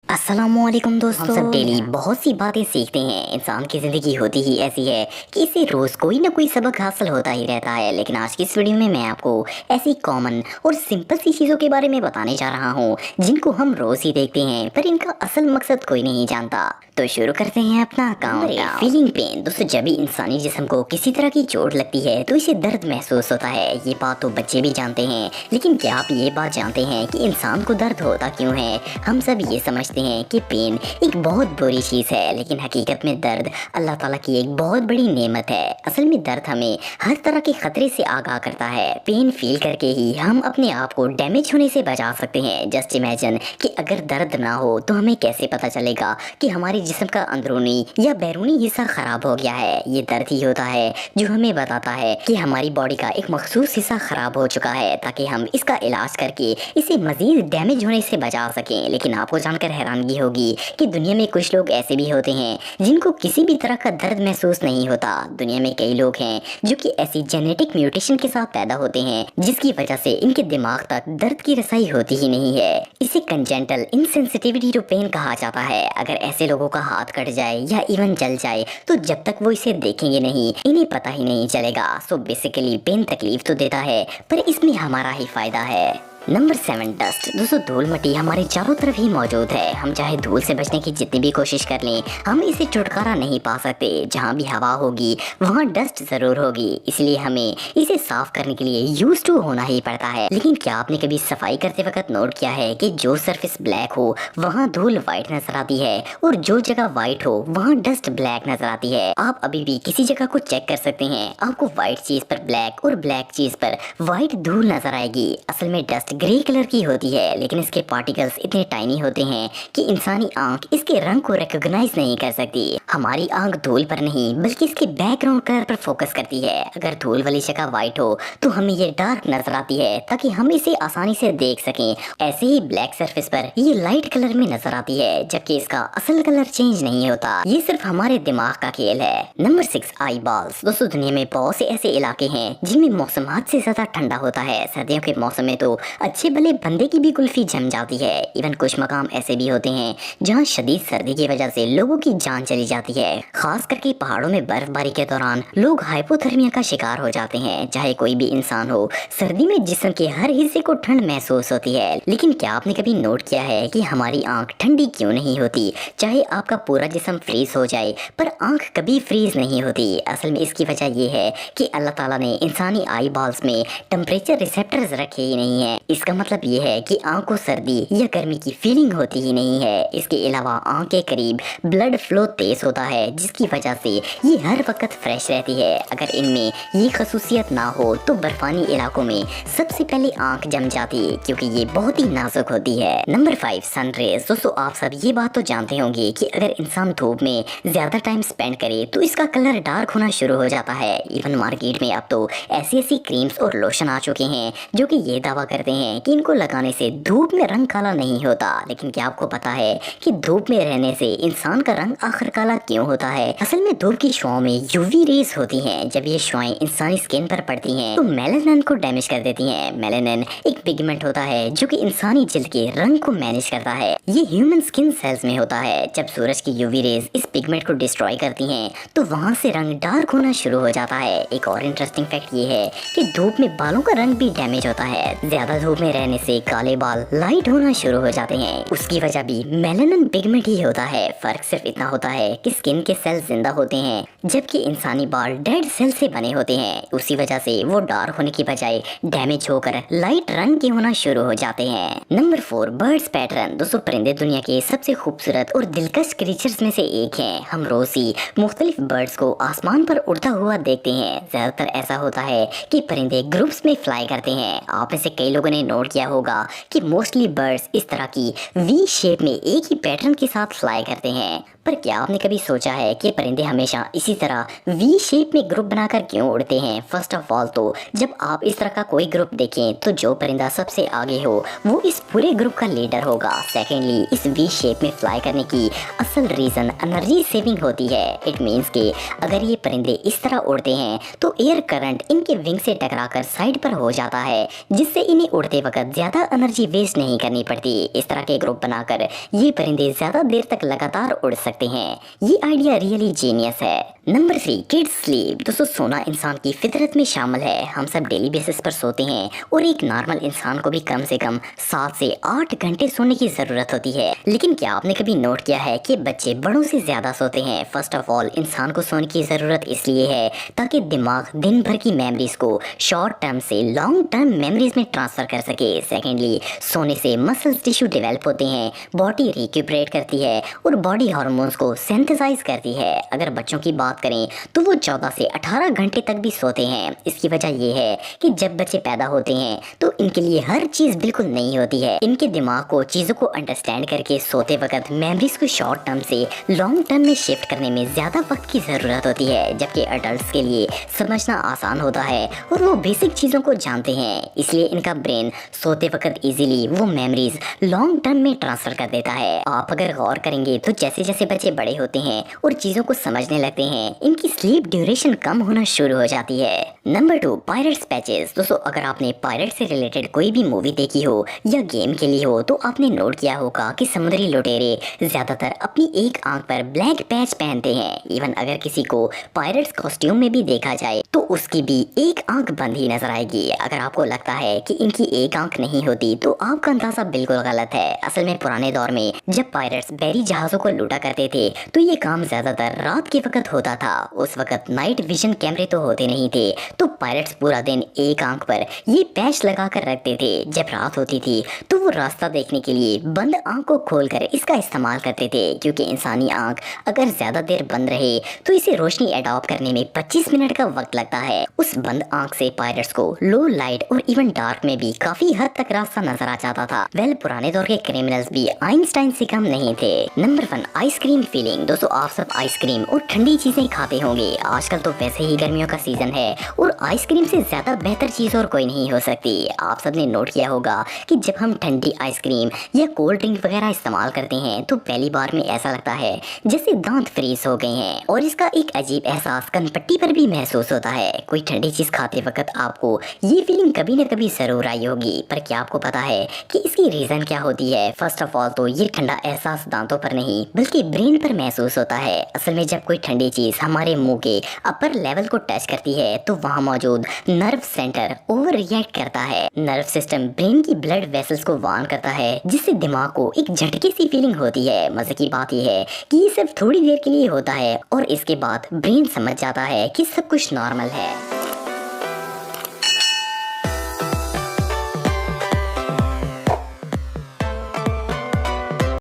अस्सलामुअलैकुम दोस्तों। हम सब डेली बहुत सी बातें सीखते हैं। इंसान की ज़िंदगी होती ही ऐसी है कि इसे रोज़ कोई ना कोई सबक हासिल होता ही रहता है। लेकिन आज की इस वीडियो में मैं आपको ऐसी कॉमन और सिंपल सी चीज़ों के बारे में बताने जा रहा हूँ जिनको हम रोज़ ही देखते हैं पर इनका असल मकसद कोई नहीं जानता। तो शुरू करते हैं अपना काम। Feeling pen. दोस्तों, जब भी इंसानी जिस्म को किसी तरह की चोट लगती है तो इसे दर्द महसूस होता है। ये बात तो बच्चे भी जानते हैं, लेकिन क्या आप ये बात जानते हैं कि इंसान को दर्द होता क्यों है? हम सब ये समझते हैं कि पेन एक बहुत बुरी चीज़ है, लेकिन हकीकत में दर्द अल्लाह ताला की एक बहुत बड़ी नेमत है। असल में दर्द हमें हर तरह के खतरे से आगाह करता है। पेन फील करके ही हम अपने आप को डैमेज होने से बचा सकते हैं। जस्ट इमेजिन कि अगर दर्द ना हो तो हमें कैसे पता चलेगा कि हमारे जिस्म का अंदरूनी या बैरूनी हिस्सा खराब हो गया है। ये दर्द ही होता है जो हमें बताता है कि हमारी बॉडी का एक मखसूस हिस्सा खराब हो चुका है, ताकि हम इसका इलाज करके इसे मजीद डैमेज होने से बचा सकें। लेकिन आपको जानकर हैरानगी होगी कि दुनिया में कुछ लोग ऐसे भी होते हैं जिनको किसी भी तरह का दर्द महसूस नहीं होता। दुनिया में कई लोग हैं जो कि ऐसी जेनेटिक म्यूटेशन के साथ पैदा होते हैं जिसकी वजह से इनके दिमाग तक दर्द की रसाई होती ही नहीं है। इसे कंजेंटल इनसेंसिटिविटी टू पेन कहा जाता है। अगर ऐसे लोगों का हाथ कट जाए या इवन जल जाए तो जब तक वो इसे देखेंगे नहीं, इन्हें पता ही नहीं चलेगा। सो बेसिकली पेन तकलीफ तो देता है पर इसमें हमारा ही फायदा है। Number 7, dust. दोस्तों, धूल मिट्टी हमारे चारों तरफ ही मौजूद है। हम चाहे धूल से बचने की जितनी भी कोशिश कर लें, हम इसे छुटकारा नहीं पा सकते। जहाँ भी हवा होगी वहाँ डस्ट जरूर होगी, इसलिए हमें इसे साफ करने के लिए यूज टू होना ही पड़ता है। लेकिन क्या आपने कभी सफाई करते वक्त नोट किया है कि जो सरफेस ब्लैक हो वहाँ धूल व्हाइट नजर आती है और जो जगह व्हाइट हो वहाँ डस्ट ब्लैक नजर आती है। आप अभी भी किसी जगह को चेक कर सकते हैं, आपको व्हाइट चीज पर ब्लैक और ब्लैक चीज पर व्हाइट धूल नजर आएगी। असल में डस्ट ग्रे कलर की होती है, लेकिन इसके पार्टिकल्स इतने टाइनी होते हैं कि इंसानी आंख इसके रंग को रिकॉग्नाइज नहीं कर सकती। हमारी आंख धूल पर नहीं बल्कि इसके बैकग्राउंड कलर पर फोकस करती है। अगर धूल वाली जगह व्हाइट हो तो हमें ये डार्क नजर आती है ताकि हम इसे आसानी से देख सकें। ऐसे ही ब्लैक सरफेस पर ये लाइट कलर में नजर आती है, जबकि इसका असल कलर चेंज नहीं होता। ये सिर्फ हमारे दिमाग का खेल है। नंबर 6, आई बॉल्स। दोस्तों, दुनिया में बहुत से ऐसे इलाके हैं जिनमें मौसम हद से ज्यादा ठंडा होता है। सर्दियों के मौसम में तो अच्छे भले बंदे की भी कुल्फी जम जाती है। इवन कुछ मकाम ऐसे भी होते हैं जहाँ शदीद सर्दी की वजह से लोगों की जान चली जाती है। खास करके पहाड़ों में बर्फबारी के दौरान लोग हाइपोथर्मिया का शिकार हो जाते हैं। चाहे कोई भी इंसान हो, सर्दी में जिस्म के हर हिस्से को ठंड महसूस होती है। लेकिन क्या आपने कभी नोट किया है कि हमारी आंख ठंडी क्यों नहीं होती? चाहे आपका पूरा जिस्म फ्रीज हो जाए पर आंख कभी फ्रीज नहीं होती। असल में इसकी वजह यह है कि अल्लाह ताला ने इंसानी आई बॉल्स में टेम्परेचर रिसेप्टर्स रखे ही नहीं है। इसका मतलब ये है कि आंख को सर्दी या गर्मी की फीलिंग होती ही नहीं है। इसके अलावा आंख के करीब ब्लड फ्लो तेज होता है, जिसकी वजह से ये हर वक्त फ्रेश रहती है। अगर इनमें ये खसूसियत ना हो तो बर्फानी इलाकों में सबसे पहले आंख जम जाती है, क्योंकि ये बहुत ही नाजुक होती है। Number 5, sun rays. दोस्तों, आप सब ये बात तो जानते होंगे कि अगर इंसान धूप में ज्यादा टाइम स्पेंड करे तो इसका कलर डार्क होना शुरू हो जाता है। इवन मार्केट में अब तो ऐसी ऐसी क्रीम्स और लोशन आ चुके हैं जो कि ये दावा करते हैं कि इनको लगाने से धूप में रंग काला नहीं होता। लेकिन क्या आपको पता है कि धूप में रहने से इंसान का रंग आखिर काला क्यों होता है? असल में धूप की शुआओं में यूवी रेज होती हैं। जब ये शुआएं इंसानी स्किन पर पड़ती हैं तो मेलानिन को डैमेज कर देती हैं। मेलानिन एक पिगमेंट होता है जो कि इंसानी जिल्द के रंग को मैनेज करता है। ये ह्यूमन स्किन सेल्स में होता है। जब सूरज की यूवी रेज इस पिगमेंट को डिस्ट्रॉय करती हैं तो वहाँ से रंग डार्क होना शुरू हो जाता है। एक और इंटरेस्टिंग फैक्ट ये है कि धूप में बालों का रंग भी डैमेज होता है। ज्यादा धूप में रहने से काले बाल लाइट होना शुरू हो जाते हैं। उसकी वजह भी मेलानिन पिगमेंट ही होता है। फर्क सिर्फ इतना होता है कि स्किन के सेल जिंदा होते हैं जबकि इंसानी बाल डेड सेल से बने होते हैं। उसी वजह से वो डार्क होने की बजाय डैमेज होकर लाइट रंग के होना शुरू हो जाते हैं। Number 4, birds pattern. दोस्तों, परिंदे दुनिया के सबसे खूबसूरत और दिलकश क्रीचर्स में से एक हैं। हम रोज ही मुख्तलिफ बर्ड्स को आसमान पर उड़ता हुआ देखते हैं। ज्यादातर ऐसा होता है कि परिंदे ग्रुप्स में फ्लाई करते हैं। आप में से कई लोगों ने नोट किया होगा कि मोस्टली बर्ड्स इस तरह की वी शेप में एक ही पैटर्न के साथ फ्लाई करते हैं। पर क्या आपने कभी कभी सोचा है कि परिंदे हमेशा इसी तरह वी शेप में ग्रुप बनाकर क्यों उड़ते हैं? फर्स्ट ऑफ ऑल तो जब आप इस तरह का कोई ग्रुप देखें तो जो परिंदा सबसे आगे हो वो इस पूरे ग्रुप का लीडर होगा। सेकेंडली, इस वी शेप में फ्लाई करने की असल रीज़न एनर्जी सेविंग होती है। इट मीन्स कि अगर ये परिंदे इस तरह उड़ते हैं तो एयर करंट इनके विंग से टकराकर साइड पर हो जाता है, जिससे इन्हें उड़ते वक्त ज़्यादा एनर्जी वेस्ट नहीं करनी पड़ती। इस तरह के ग्रुप बनाकर ये परिंदे ज़्यादा देर तक लगातार उड़ सकते हैं। ये आइडिया रियली जीनियस है। Number 3, kids sleep. दोस्तों, सोना इंसान की फितरत में शामिल है। हम सब डेली बेसिस पर सोते हैं और एक नॉर्मल इंसान को भी कम से कम 7 से 8 घंटे सोने की ज़रूरत होती है। लेकिन क्या आपने कभी नोट किया है कि बच्चे बड़ों से ज़्यादा सोते हैं? फर्स्ट ऑफ ऑल, इंसान को सोने की ज़रूरत इसलिए है ताकि दिमाग दिन भर की मेमोरीज को शॉर्ट टर्म से लॉन्ग टर्म मेमोरीज में ट्रांसफ़र कर सके। सेकेंडली, सोने से मसल्स टिश्यू डेवलप होते हैं, बॉडी रिक्यूपरेट करती है और बॉडी हार्मोन्स को सिंथेसाइज करती है। अगर बच्चों की बात करें तो वो 14 से 18 घंटे तक भी सोते हैं। इसकी वजह ये है कि जब बच्चे पैदा होते हैं तो इनके लिए हर चीज़ बिल्कुल नई होती है। इनके दिमाग को चीज़ों को अंडरस्टैंड करके सोते वक्त मेमोरीज को शॉर्ट टर्म से लॉन्ग टर्म में शिफ्ट करने में ज़्यादा वक्त की ज़रूरत होती है, जबकि अडल्ट के लिए समझना आसान होता है और वो बेसिक चीज़ों को जानते हैं। इसलिए इनका ब्रेन सोते वक्त इजीली वो मेमोरीज लॉन्ग टर्म में ट्रांसफ़र कर देता है। आप अगर गौर करेंगे तो जैसे जैसे बच्चे बड़े होते हैं और चीज़ों को समझने लगते हैं, इनकी स्लीप ड्यूरेशन कम होना शुरू हो जाती है। Number 2, pirates patches. दोस्तों, अगर आपने पायरेट से रिलेटेड कोई भी मूवी देखी हो या गेम खेली हो तो आपने नोट किया होगा कि समुद्री लुटेरे ज़्यादातर अपनी एक आंख पर ब्लैक पैच पहनते हैं। इवन अगर किसी को पायरेट्स कॉस्ट्यूम में भी देखा जाए तो उसकी भी एक आंख बंद ही नजर आएगी। अगर आपको लगता है कि इनकी एक आंख नहीं होती तो आपका अंदाजा बिल्कुल गलत है। असल में पुराने दौर में जब पायरेट्स बहरी जहाज़ों को लूटा करते थे तो ये काम ज़्यादातर रात के वक्त होता था। उस वक्त नाइट विजन कैमरे तो होते नहीं थे, तो पायरेट्स पूरा दिन एक आंख पर ये पैच लगा कर रखते थे। जब रात होती थी तो वो रास्ता देखने के लिए बंद आंख को खोलकर इसका इस्तेमाल करते थे, क्योंकि इंसानी आंख अगर ज़्यादा देर बंद रहे तो इसे रोशनी एडॉप्ट करने में 25 मिनट का वक्त लगता है। उस बंद आंख से पायरेट्स को लो लाइट और इवन डार्क में भी काफ़ी हद तक रास्ता नजर आ जाता था। पुराने दौर के क्रिमिनल्स भी आइंस्टाइन से कम नहीं थे। Number 1, ice cream feeling. दोस्तों, आप सब आइसक्रीम और ठंडी चीज़ें खाते होंगे। आजकल तो वैसे ही गर्मियों का सीजन है और आइसक्रीम से ज़्यादा बेहतर चीज़ और कोई नहीं हो सकती। आप सब ने नोट किया होगा कि जब हम ठंडी आइसक्रीम या कोल्ड ड्रिंक वगैरह इस्तेमाल करते हैं तो पहली बार में ऐसा लगता है जैसे दांत फ्रीज हो गए हैं और इसका एक अजीब एहसास कनपट्टी पर भी महसूस होता है। कोई ठंडी चीज़ खाते वक्त आपको ये फीलिंग कभी न कभी ज़रूर आई होगी, पर क्या आपको पता है कि इसकी रीज़न क्या होती है? फर्स्ट ऑफ ऑल तो ये ठंडा एहसास दांतों पर नहीं बल्कि ब्रेन पर महसूस होता है। असल में जब कोई ठंडी चीज़ हमारे मुंह के अपर लेवल को टच करती है तो वहाँ मौजूद नर्व सेंटर ओवर रिएक्ट करता है। नर्व सिस्टम ब्रेन की ब्लड वेसल्स को वार्न करता है, जिससे दिमाग को एक झटके सी फीलिंग होती है। मजे की बात यह है कि ये सिर्फ थोड़ी देर के लिए होता है और इसके बाद ब्रेन समझ जाता है कि सब कुछ नॉर्मल है।